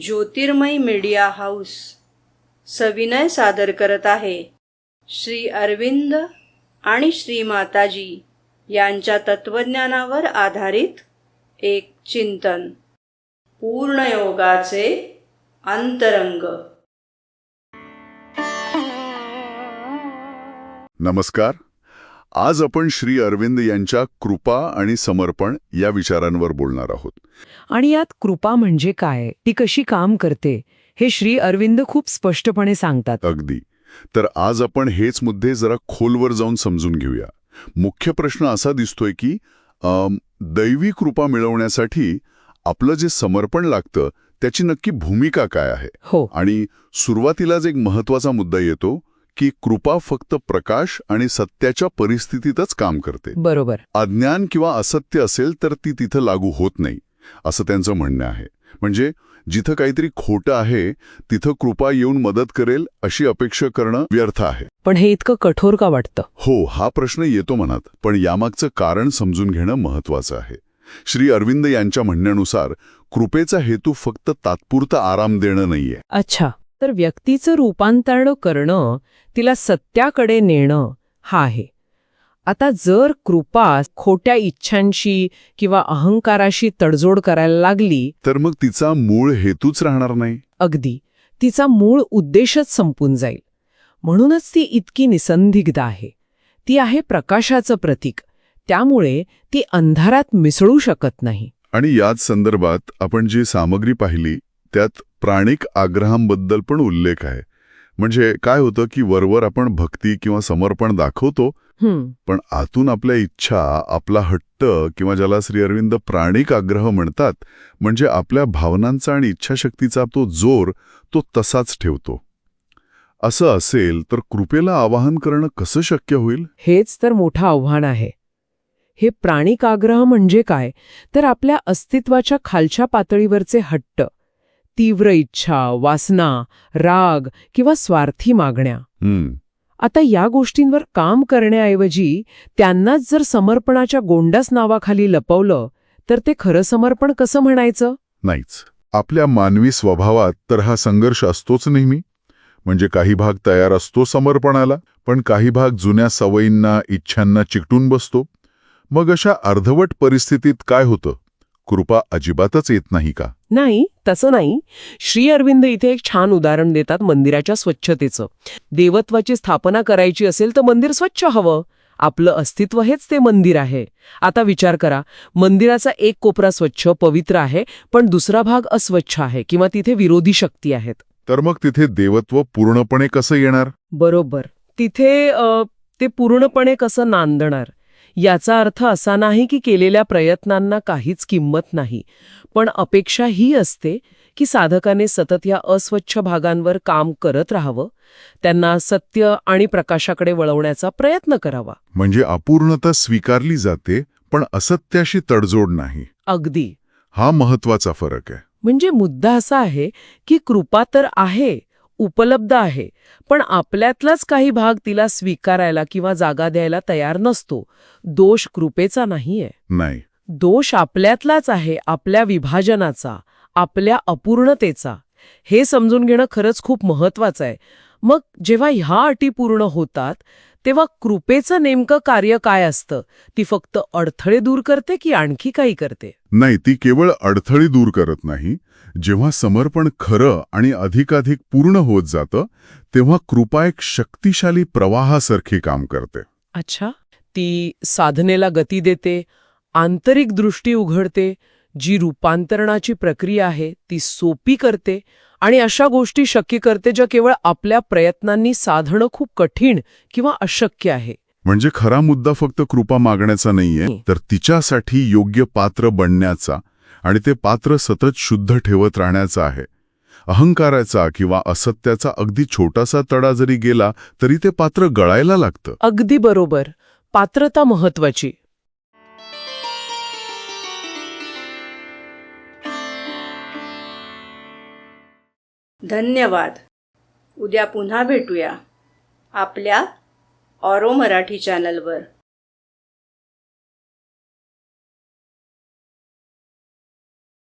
ज्योतिर्मय media house सविनय सादर करत आहे श्री अरविंद आणि श्री माताजी यांच्या तत्वज्ञानावर आधारित एक चिंतन, पूर्णयोगाचे अंतरंग. नमस्कार. आज आपण श्री अरविंद यांच्या कृपा आणि समर्पण या विचारांवर बोलणार आहोत. आणि यात कृपा म्हणजे काय, ती कशी काम करते, हे श्री अरविंद खूप स्पष्टपणे सांगतात. अगदी. तर आज आपण हेच मुद्दे जरा खोलवर जाऊन समजून घेऊया. मुख्य प्रश्न असा दिसतोय की दैवी कृपा मिळवण्यासाठी आपलं जे समर्पण लागतं त्याची नक्की भूमिका काय आहे. हो. आणि सुरुवातीलाच एक महत्वाचा मुद्दा येतो की कृपा फक्त प्रकाश आणि सत्याच्या परिस्थितीतच काम करते. बरोबर. अज्ञान किंवा असत्य असेल तर ती तिथं लागू होत नाही, असं त्यांचं म्हणणं आहे. म्हणजे जिथं काहीतरी खोटं आहे तिथं कृपा येऊन मदत करेल अशी अपेक्षा करणं व्यर्थ आहे. पण हे इतकं कठोर का वाटतं? हो, हा प्रश्न येतो मनात. पण यामागचं कारण समजून घेणं महत्वाचं आहे. श्री अरविंद यांच्या म्हणण्यानुसार कृपेचा हेतू फक्त तात्पुरता आराम देणं नाहीये. अच्छा. तर व्यक्तीचं रूपांतरण करणं, तिला सत्याकडे नेणं हा आहे. आता जर कृपा खोट्या इच्छांशी किंवा अहंकाराशी तडजोड करायला लागली तर मग तिचा मूळ हेतूच राहणार नाही. अगदी, तिचा मूळ उद्देशच संपून जाईल. म्हणूनच ती इतकी निसंदिग्ध आहे. ती आहे प्रकाशाचं प्रतीक, त्यामुळे ती अंधारात मिसळू शकत नाही. आणि याच संदर्भात आपण जी सामग्री पाहिली त्यात प्राणिक आग्रहांबद्दल पण उल्लेख आहे. म्हणजे काय होतं की वरवर आपण भक्ती किंवा समर्पण दाखवतो, पण आतून आपल्या इच्छा, आपला हट्ट किंवा ज्याला श्री अरविंद प्राणिक आग्रह म्हणतात, म्हणजे आपल्या भावनांचा आणि इच्छाशक्तीचा तो जोर तो तसाच ठेवतो. असं असेल तर कृपेला आवाहन करणं कसं शक्य होईल? हेच तर मोठं आव्हान आहे. हे प्राणिक आग्रह म्हणजे काय, तर आपल्या अस्तित्वाच्या खालच्या पातळीवरचे हट्ट, तीव्र इच्छा, वासना, राग किंवा स्वार्थी मागण्या. आता या गोष्टींवर काम करण्याऐवजी त्यांनाच जर समर्पणाच्या गोंडास नावाखाली लपवलं तर ते खरं समर्पण कसं म्हणायचं? नाहीच. आपल्या मानवी स्वभावात तर हा संघर्ष असतोच नेहमी. म्हणजे काही भाग तयार असतो समर्पणाला, पण काही भाग जुन्या सवयींना, इच्छांना चिकटून बसतो. मग अशा अर्धवट परिस्थितीत काय होतं? कृपा अजिबातच येत नाही का? नाही, तसं नाही. श्री अरविंद इथे एक छान उदाहरण देतात मंदिराच्या स्वच्छतेचं. देवत्वाची स्थापना करायची असेल तर मंदिर स्वच्छ हवं. आपलं अस्तित्व हेच ते मंदिर आहे. आता विचार करा, मंदिराचा एक कोपरा स्वच्छ, पवित्र आहे, पण दुसरा भाग अस्वच्छ आहे किंवा तिथे विरोधी शक्ती आहेत. तर मग तिथे देवत्व पूर्णपणे कसं येणार? बरोबर. तिथे ते पूर्णपणे कसं नांदणार? याचा अर्थ असा नाही की केलेल्या प्रयत्नांना काहीच किंमत नाही, पण अपेक्षा ही असते की साधकाने सतत या अस्वच्छ भागांवर काम करत राहावं, त्यांना सत्य आणि प्रकाशाकडे वळवण्याचा प्रयत्न करावा. म्हणजे अपूर्णता स्वीकारली जाते, पण असत्याशी तडजोड नाही. अगदी. हा महत्वाचा फरक आहे. म्हणजे मुद्दा असा आहे की कृपा तर आहे, उपलब्ध आहे, पण आपल्यातलाच काही भाग तिला स्वीकारायला किंवा जागा द्यायला तयार नसतो. दोष कृपेचा नाहीये. नाही. दोष आपल्यातलाच आहे, आपल्या विभाजनाचा, आपल्या अपूर्णतेचा. हे समजून घेणं खरंच खूप महत्वाचं आहे. मग जेव्हा ह्या अटी पूर्ण होतात तेव्हा कृपेचं नेमकं कार्य काय असतं? ती फक्त अडथळे दूर करते की आणखी काही करते? नाही, ती केवळ अडथळे दूर करत नाही. जेव्हा समर्पण खरं आणि अधिकाधिक पूर्ण होत जातं तेव्हा कृपा एक शक्तिशाली प्रवाहासारखी काम करते. अच्छा. ती साधनेला गती देते, आंतरिक दृष्टी उघडते, जी रूपांतरणाची प्रक्रिया आहे ती सोपी करते आणि अशा गोष्टी शक्य करते ज्या केवळ आपल्या प्रयत्नांनी साधणं खूप कठीण किंवा अशक्य आहे. म्हणजे खरा मुद्दा फक्त कृपा मागण्याचा नाहीये, तर तिच्यासाठी योग्य पात्र बनण्याचा आणि ते पात्र सतत शुद्ध ठेवत राहण्याचा आहे. अहंकाराचा किंवा असत्याचा अगदी छोटासा तडा जरी गेला तरी ते पात्र गळायला लागतं. अगदी बरोबर. पात्रता महत्वाची. धन्यवाद. उद्या पुन्हा भेटूया आपल्या ऑरो मराठी चॅनलवर.